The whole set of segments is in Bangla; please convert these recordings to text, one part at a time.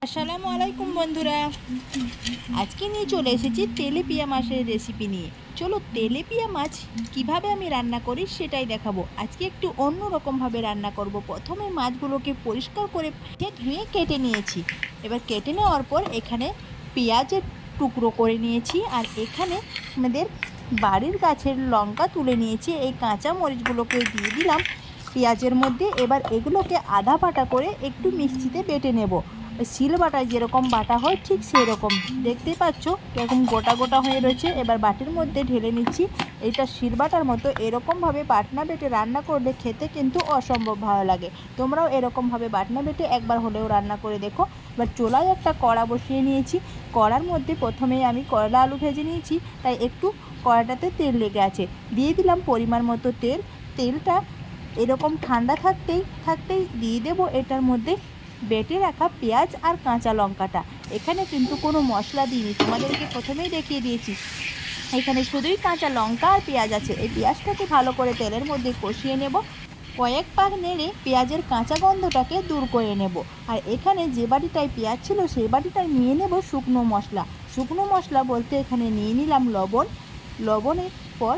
আসসালামু আলাইকুম বন্ধুরা, আজকে নিয়ে চলে এসেছি তেলেপিয়া মাছের রেসিপি নিয়ে। চলো তেলেপিয়া মাছ কিভাবে আমি রান্না করি সেটাই দেখাবো। আজকে একটু অন্য রকমভাবে রান্না করব। প্রথমে মাছগুলোকে পরিষ্কার করে ধুয়ে কেটে নিয়েছি। এবার কেটে নেওয়ার পর এখানে পেঁয়াজের টুকরো করে নিয়েছি, আর এখানে আমাদের বাড়ির গাছের লঙ্কা তুলে নিয়েছি। এই কাঁচা মরিচগুলোকে দিয়ে দিলাম পেঁয়াজের মধ্যে। এবার এগুলোকে আধা বাটা করে একটু মিক্সিতে বেটে নেব। শিল বাটায় যেরকম বাটা হয় ঠিক সেই রকম। দেখতেই পাচ্ছ এরকম গোটা গোটা হয়ে রয়েছে। এবার বাটির মধ্যে ঢেলে নিচ্ছি। এটা শিল বাটার মতো এরকমভাবে বাটনা বেটে রান্না করলে খেতে কিন্তু অসম্ভব ভালো লাগে। তোমরাও এরকমভাবে বাটনা বেটে একবার হলেও রান্না করে দেখো। এবার চুলায় একটা কড়া বসিয়ে নিয়েছি। কড়ার মধ্যে প্রথমেই আমি করলা আলু ভেজে নিয়েছি, তাই একটু কড়াটাতে তেল লেগে আছে। দিয়ে দিলাম পরিমাণ মতো তেল। তেলটা এরকম ঠান্ডা থাকতেই দিয়ে দেবো এটার মধ্যে বেটে রাখা পেঁয়াজ আর কাঁচা লঙ্কাটা। এখানে কিন্তু কোনো মশলা দিইনি, তোমাদেরকে প্রথমেই দেখিয়ে দিয়েছি। এখানে শুধুই কাঁচা লঙ্কা আর পেঁয়াজ আছে। এই পেঁয়াজটাকে ভালো করে তেলের মধ্যে কষিয়ে নেব। কয়েক পাক নেড়ে পেঁয়াজের কাঁচা গন্ধটাকে দূর করে নেব। আর এখানে যে বাটিটায় পেঁয়াজ ছিল সেই বাটিটায় নিয়ে নেব শুকনো মশলা। শুকনো মশলা বলতে এখানে নিয়ে নিলাম লবণ। লবণের পর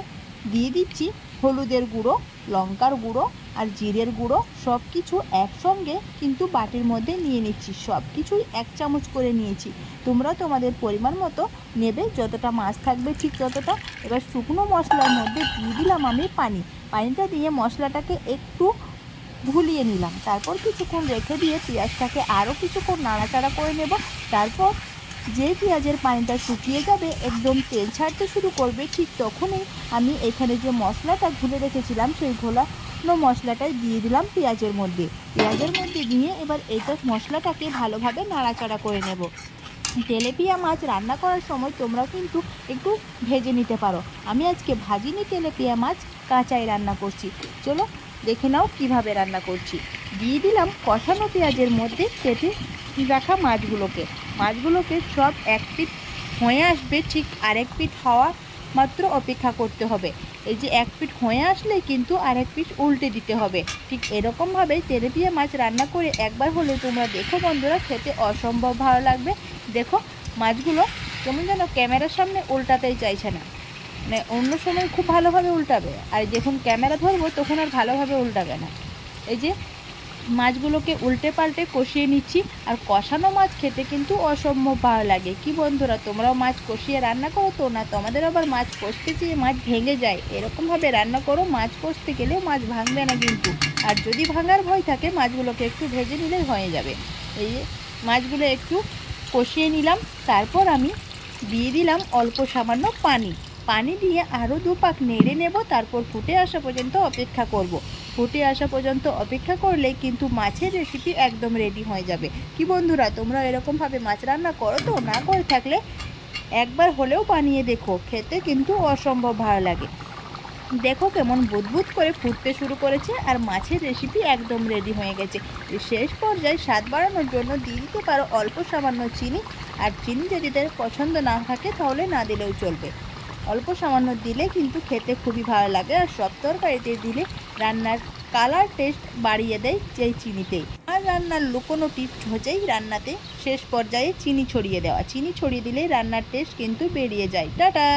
দিয়ে দিচ্ছি হলুদের গুঁড়ো, লঙ্কার গুঁড়ো আর জিরের গুঁড়ো। সব কিছু একসঙ্গে কিন্তু বাটির মধ্যে নিয়ে নিচ্ছি। সব কিছুই 1 চামচ করে নিয়েছি। তোমরা তোমাদের পরিমাণ মতো নেবে, যতটা মাছ থাকবে ঠিক ততটা। এবার শুকনো মশলার মধ্যে দিয়ে দিলাম আমি পানিটা দিয়ে মশলাটাকে একটু ভুলিয়ে নিলাম। তারপর কিছুক্ষণ রেখে দিয়ে পেঁয়াজটাকে আরও কিছুক্ষণ নাড়াচাড়া করে নেব। তারপর যে পেঁয়াজের পানিটা শুকিয়ে যাবে, একদম তেল ছাড়তে শুরু করবে, ঠিক তখনই আমি এখানে যে মশলাটা ঘুলে রেখেছিলাম সেই ঘোলানো মশলাটাই দিয়ে দিলাম পেঁয়াজের মধ্যে দিয়ে এবার এটা মশলাটাকে ভালোভাবে নাড়াচাড়া করে নেব। তেলেপিয়া মাছ রান্না করার সময় তোমরা কিন্তু একটু ভেজে নিতে পারো। আমি আজকে ভাজিনি তেলেপিয়া মাছ, কাঁচাই রান্না করছি। চলো দেখে নাও কিভাবে রান্না করছি। দিয়ে দিলাম কষানো পেঁয়াজের মধ্যে কেটে রাখা মাছগুলোকে সব এক পিঠ হয়ে আসবে, ঠিক আরেক পিঠ হওয়া মাত্র অপেক্ষা করতে হবে। এই যে এক পিঠ হয়ে আসলেই কিন্তু আরেক পিঠ উল্টে দিতে হবে। ঠিক এরকমভাবেই তেলেপিয়া মাছ রান্না করে একবার হলে তোমরা দেখো বন্ধুরা, খেতে অসম্ভব ভালো লাগবে। দেখো মাছগুলো কেমন যেন ক্যামেরার সামনে উল্টাতেই চাইছে না, মানে অন্য সময় খুব ভালোভাবে উল্টাবে, আর যখন ক্যামেরা ধরবো তখন আর ভালোভাবে উল্টাবে না। এই যে মাছগুলোকে উল্টে পাল্টে কষিয়ে নিচ্ছি। আর কষানো মাছ খেতে কিন্তু অসম্ভব ভালো লাগে। কি বন্ধুরা, তোমরাও মাছ কষিয়ে রান্না করো তো? না তোমাদের আবার মাছ কষতে যেয়ে মাছ ভেঙে যায়, এরকমভাবে রান্না করো। মাছ কষতে গেলেও মাছ ভাঙবে না কিন্তু। আর যদি ভাঙার ভয় থাকে মাছগুলোকে একটু ভেজে নিলেই হয়ে যাবে। এই মাছগুলো একটু কষিয়ে নিলাম। তারপর আমি দিয়ে দিলাম অল্প সামান্য পানি দিয়ে আরও 2 পাক নেড়ে নেব। তারপর ফুটে আসা পর্যন্ত অপেক্ষা করলে কিন্তু মাছের রেসিপি একদম রেডি হয়ে যাবে। কি বন্ধুরা, তোমরা এরকমভাবে মাছ রান্না করো তো? না করে থাকলে একবার হলেও বানিয়ে দেখো, খেতে কিন্তু অসম্ভব ভালো লাগে। দেখো কেমন বুদবুদ করে ফুটতে শুরু করেছে, আর মাছের রেসিপি একদম রেডি হয়ে গেছে। শেষ পর্যায়ে স্বাদ বাড়ানোর জন্য দিয়ে দিতে পারো অল্প সামান্য চিনি। আর চিনি যদি তাদের পছন্দ না থাকে তাহলে না দিলেও চলবে। অল্প সামান্য দিলে কিন্তু খেতে খুবই ভালো লাগে। আর সব তরকারিতে দিলে রান্নার কালার টেস্ট বাড়িয়ে দেয় যেই চিনিতেই। আর রান্নার লুকোনো টিপস হচ্ছেই রান্নাতে শেষ পর্যায়ে চিনি ছড়িয়ে দেওয়া। চিনি ছড়িয়ে দিলে রান্নার টেস্ট কিন্তু বেরিয়ে যায়। টাটা।